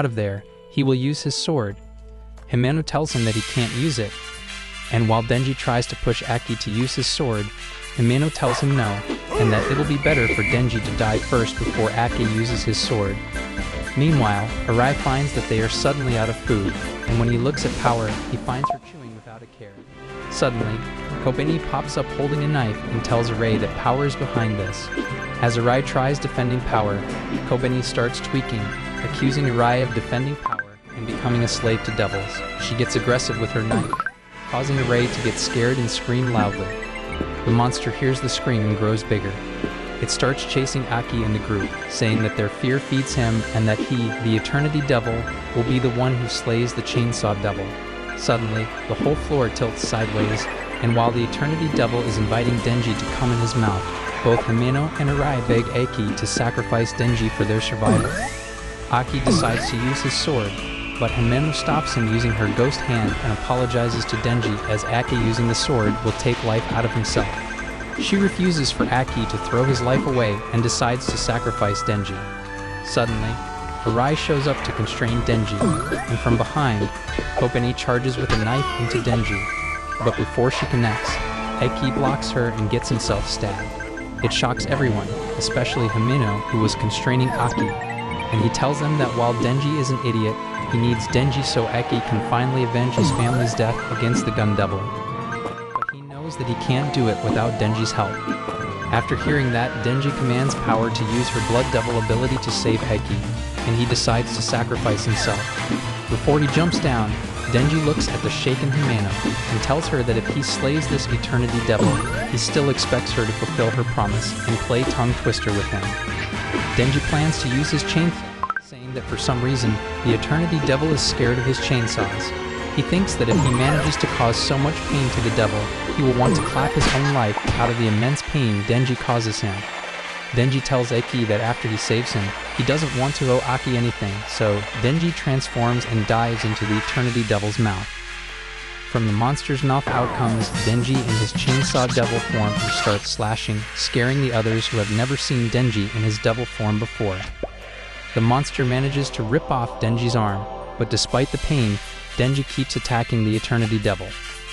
out of there, he will use his sword. Himeno tells him that he can't use it, and while Denji tries to push Aki to use his sword, Himeno tells him no, and that it'll be better for Denji to die first before Aki uses his sword. Meanwhile, Arai finds that they are suddenly out of food, and when he looks at Power, he finds her chewing without a care. Suddenly, Kobeni pops up holding a knife and tells Arai that Power is behind this. As Arai tries defending Power, Kobeni starts tweaking, accusing Arai of defending Power and becoming a slave to devils. She gets aggressive with her knife, causing Arai to get scared and scream loudly. The monster hears the scream and grows bigger. It starts chasing Aki and the group, saying that their fear feeds him and that he, the Eternity Devil, will be the one who slays the Chainsaw Devil. Suddenly, the whole floor tilts sideways, and while the Eternity Devil is inviting Denji to come in his mouth, both Himeno and Arai beg Aki to sacrifice Denji for their survival. Aki decides to use his sword, but Himeno stops him using her ghost hand and apologizes to Denji as Aki using the sword will take life out of himself. She refuses for Aki to throw his life away and decides to sacrifice Denji. Suddenly, Arai shows up to constrain Denji, and from behind, Kobeni charges with a knife into Denji, but before she connects, Aki blocks her and gets himself stabbed. It shocks everyone, especially Himeno, who was constraining Aki, and he tells them that while Denji is an idiot, he needs Denji so Aki can finally avenge his family's death against the Gun Devil. But he knows that he can't do it without Denji's help. After hearing that, Denji commands Power to use her Blood Devil ability to save Aki, and he decides to sacrifice himself. Before he jumps down, Denji looks at the shaken Himeno and tells her that if he slays this Eternity Devil, he still expects her to fulfill her promise and play tongue twister with him. Denji plans to use his chainsaw, saying that for some reason, the Eternity Devil is scared of his chainsaws. He thinks that if he manages to cause so much pain to the devil, he will want to clap his own life out of the immense pain Denji causes him. Denji tells Aki that after he saves him, he doesn't want to owe Aki anything, so Denji transforms and dives into the Eternity Devil's mouth. From the monster's mouth out comes Denji in his Chainsaw Devil form who starts slashing, scaring the others who have never seen Denji in his devil form before. The monster manages to rip off Denji's arm, but despite the pain, Denji keeps attacking the Eternity Devil.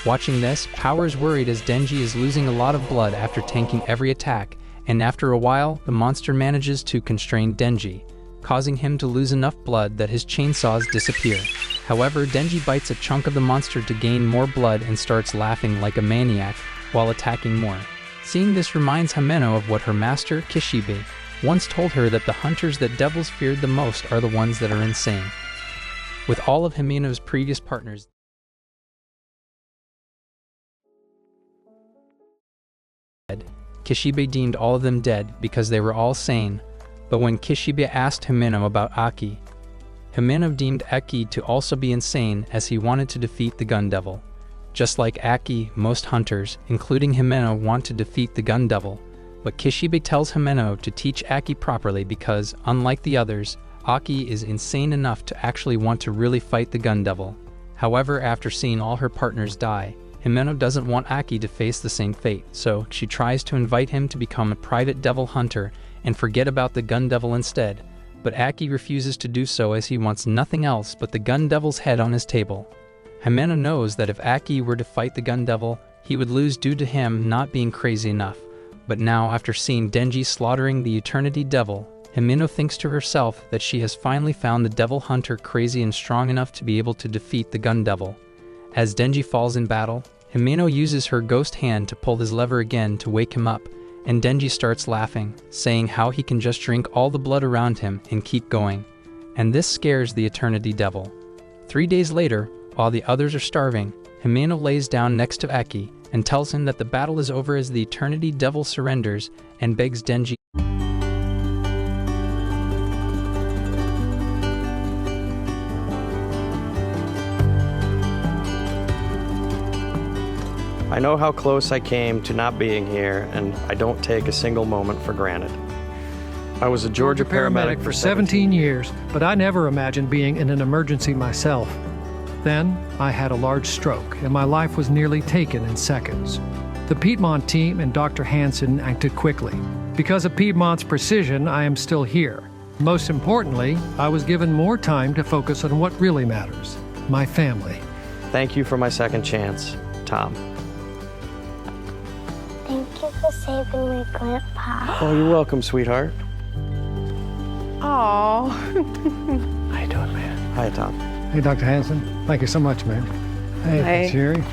Watching this, Power is worried as Denji is losing a lot of blood after tanking every attack, and after a while, the monster manages to constrain Denji, causing him to lose enough blood that his chainsaws disappear. However, Denji bites a chunk of the monster to gain more blood and starts laughing like a maniac while attacking more. Seeing this reminds Himeno of what her master, Kishibe, once told her, that the hunters that devils feared the most are the ones that are insane. With all of Himeno's previous partners dead, Kishibe deemed all of them dead because they were all sane, but when Kishibe asked Himeno about Aki, Himeno deemed Aki to also be insane as he wanted to defeat the Gun Devil. Just like Aki, most hunters, including Himeno, want to defeat the Gun Devil, but Kishibe tells Himeno to teach Aki properly because, unlike the others, Aki is insane enough to actually want to really fight the Gun Devil. However, after seeing all her partners die, Himeno doesn't want Aki to face the same fate, so she tries to invite him to become a private devil hunter and forget about the Gun Devil instead, but Aki refuses to do so as he wants nothing else but the Gun Devil's head on his table. Himeno knows that if Aki were to fight the Gun Devil, he would lose due to him not being crazy enough, but now after seeing Denji slaughtering the Eternity Devil, Himeno thinks to herself that she has finally found the devil hunter crazy and strong enough to be able to defeat the Gun Devil. As Denji falls in battle, Himeno uses her ghost hand to pull his lever again to wake him up, and Denji starts laughing, saying how he can just drink all the blood around him and keep going. And this scares the Eternity Devil. 3 days later, while the others are starving, Himeno lays down next to Aki and tells him that the battle is over as the Eternity Devil surrenders and begs Denji. I know how close I came to not being here, and I don't take a single moment for granted. I was a Georgia paramedic for 17 years, but I never imagined being in an emergency myself. Then, I had a large stroke, and my life was nearly taken in seconds. The Piedmont team and Dr. Hansen acted quickly. Because of Piedmont's precision, I am still here. Most importantly, I was given more time to focus on what really matters, my family. Thank you for my second chance, Tom. Thank you for saving my grandpa. Oh, you're welcome, sweetheart. Oh. How you doing, man? Hi, Tom. Hey, Dr. Hanson. Thank you so much, man. Hey, Hey. Jerry.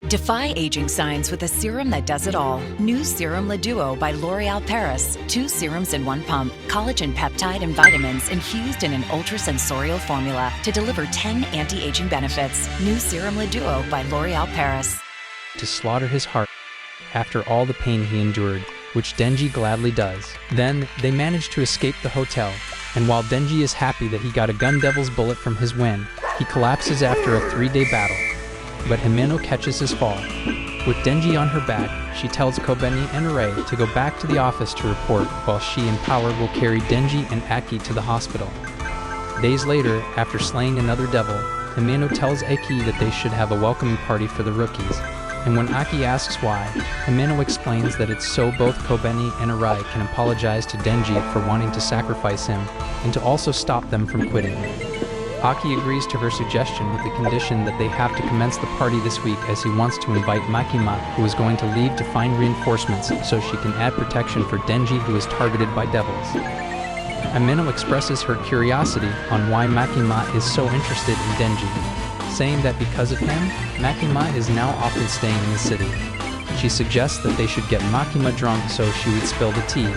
Defy aging signs with a serum that does it all. New Serum Leduo by L'Oréal Paris. 2 serums in 1 pump. Collagen peptide and vitamins infused in an ultra-sensorial formula to deliver 10 anti-aging benefits. New Serum Leduo by L'Oréal Paris. To slaughter his heart after all the pain he endured, which Denji gladly does. Then, they manage to escape the hotel, and while Denji is happy that he got a Gun Devil's bullet from his win, he collapses after a 3-day battle. But Himeno catches his fall. With Denji on her back, she tells Kobeni and Arei to go back to the office to report, while she and Power will carry Denji and Aki to the hospital. Days later, after slaying another devil, Himeno tells Aki that they should have a welcoming party for the rookies. And when Aki asks why, Himeno explains that it's so both Kobeni and Arei can apologize to Denji for wanting to sacrifice him, and to also stop them from quitting. Aki agrees to her suggestion with the condition that they have to commence the party this week, as he wants to invite Makima, who is going to leave to find reinforcements so she can add protection for Denji, who is targeted by devils. Himeno expresses her curiosity on why Makima is so interested in Denji, saying that because of him, Makima is now often staying in the city. She suggests that they should get Makima drunk so she would spill the tea,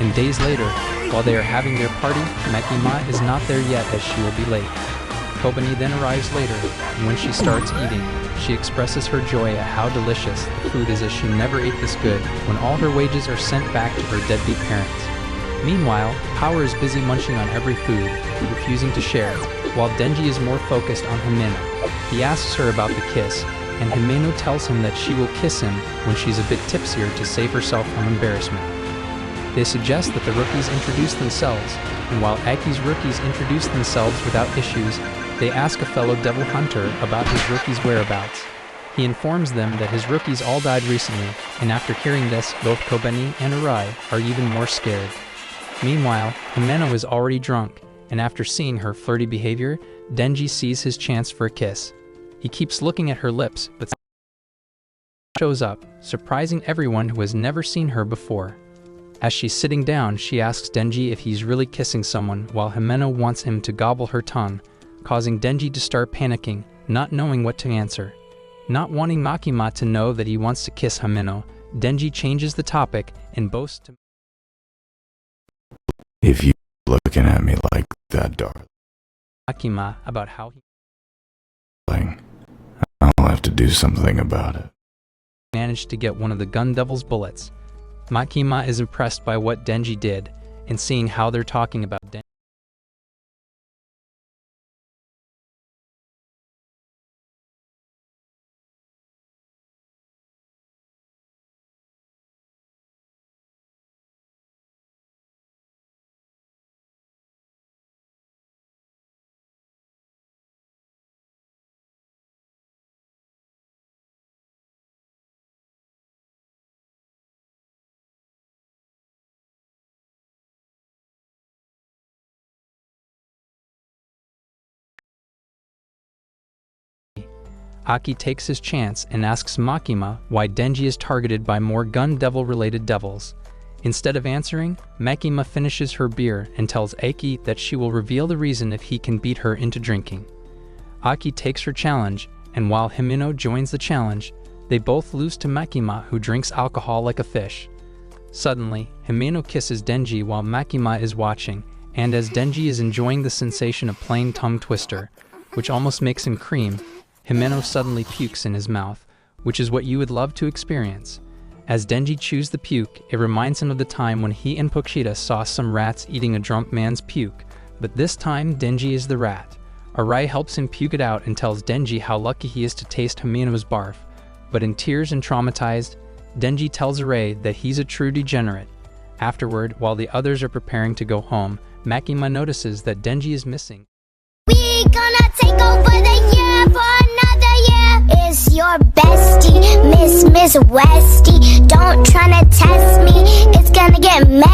and days later, while they are having their party, Makima is not there yet as she will be late. Kobeni then arrives later, and when she starts eating, she expresses her joy at how delicious the food is, as she never ate this good when all her wages are sent back to her deadbeat parents. Meanwhile, Power is busy munching on every food, refusing to share, while Denji is more focused on Himeno. He asks her about the kiss, and Himeno tells him that she will kiss him when she's a bit tipsier to save herself from embarrassment. They suggest that the rookies introduce themselves, and while Aki's rookies introduce themselves without issues, they ask a fellow devil hunter about his rookie's whereabouts. He informs them that his rookies all died recently, and after hearing this, both Kobeni and Arei are even more scared. Meanwhile, Himeno is already drunk, and after seeing her flirty behavior, Denji sees his chance for a kiss. He keeps looking at her lips, but shows up, surprising everyone who has never seen her before. As she's sitting down, she asks Denji if he's really kissing someone, while Himeno wants him to gobble her tongue, causing Denji to start panicking, not knowing what to answer. Not wanting Makima to know that he wants to kiss Himeno, Denji changes the topic and boasts to If you looking at me like that, darling, Makima about how he I'll have to do something about it. managed to get one of the Gun Devil's bullets. Makima is impressed by what Denji did, and seeing how they're talking about Denji. Aki takes his chance and asks Makima why Denji is targeted by more Gun Devil-related devils. Instead of answering, Makima finishes her beer and tells Aki that she will reveal the reason if he can beat her into drinking. Aki takes her challenge, and while Himeno joins the challenge, they both lose to Makima, who drinks alcohol like a fish. Suddenly, Himeno kisses Denji while Makima is watching, and as Denji is enjoying the sensation of playing tongue twister, which almost makes him cream, Himeno suddenly pukes in his mouth, which is what you would love to experience. As Denji chews the puke, it reminds him of the time when he and Pokshita saw some rats eating a drunk man's puke, but this time Denji is the rat. Arei helps him puke it out and tells Denji how lucky he is to taste Himeno's barf, but in tears and traumatized, Denji tells Arei that he's a true degenerate. Afterward, while the others are preparing to go home, Makima notices that Denji is missing. We gonna take over the year for another year. is your bestie, Miss Westie. Don't tryna test me, it's gonna get messy.